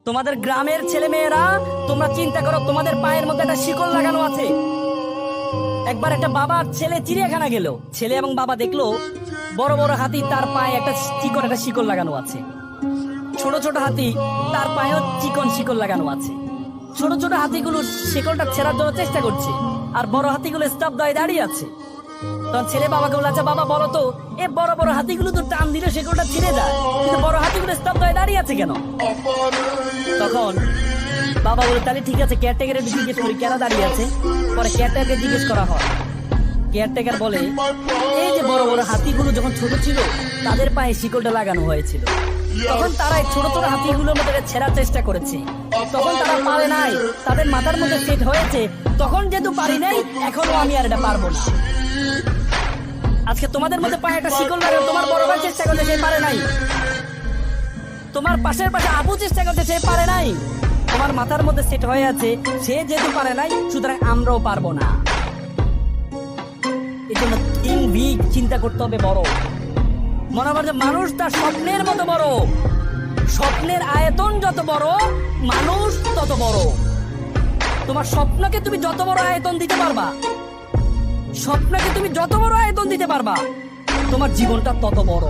তোমাদের গ্রামের ছেলে মেয়েরা, তোমরা চিন্তা করো, তোমাদের পায়ের মধ্যে একটা শিকল লাগানো আছে। একবার একটা বাবার ছেলে চিড়িয়াখানা গেল, ছেলে এবং বাবা দেখলো বড় বড় হাতি, তার পায়ে একটা চিকন একটা শিকল লাগানো আছে। ছোট ছোট হাতি, তার পায়েও চিকন শিকল লাগানো আছে। ছোট ছোট হাতিগুলো শিকলটা ছেড়ার জন্য চেষ্টা করছে, আর বড় হাতিগুলো স্তব্ধ হয়ে দাঁড়িয়ে আছে। তখন ছেলে বাবাকে বলে, আচ্ছা বাবা বলো তো, এ বড় বড় হাতিগুলো তো টান দিলে শিকলটা ছিঁড়ে যায়, কিন্তু বড় হাতিগুলো স্তব্ধ হয়ে দাঁড়িয়ে আছে কেন? তখন বাবা বলে, তাহলে ঠিক আছে, কেয়ারটেকারের জিজ্ঞেস করি কেন দাঁড়িয়ে আছে। পরে কেয়ারটেকারকে জিজ্ঞেস করা হয়। কেয়ারটেকার বলে, এই যে বড় বড় হাতিগুলো যখন ছোট ছিল তাদের পায়ে শিকলটা লাগানো হয়েছিল, তখন তারা এই ছোট ছোট হাতিগুলোর মধ্যে ছেড়ার চেষ্টা করেছে, তখন তারা পারে নাই, তাদের মাথার মধ্যে সেট হয়েছে। তখন যেহেতু পারি নাই, এখনো আমি আর এটা পারবো না। আজকে তোমাদের মধ্যে পায়ে একটা শিকল লাগানো, তোমার বড় ভাই চেষ্টা করতে, সে পারে নাই। তোমার পাশের পাশে আপু চেষ্টা করতে, সে পারে নাই। তোমার মাথার মধ্যে সেট হয়ে আছে, সে যেহেতু পারে নাই, সুতরাং আমরাও পারবো না। এই জন্য থিঙ্ক বিগ, চিন্তা করতে হবে বড়। মনে হয় যে মানুষ তার স্বপ্নের মতো বড়। স্বপ্নের আয়তন যত বড়, মানুষ তত বড়। তোমার স্বপ্নকে তুমি যত বড় আয়তন দিতে পারবা, স্বপ্নকে তুমি যত বড় আয়তন দিতে পারবা, তোমার জীবনটা তত বড়।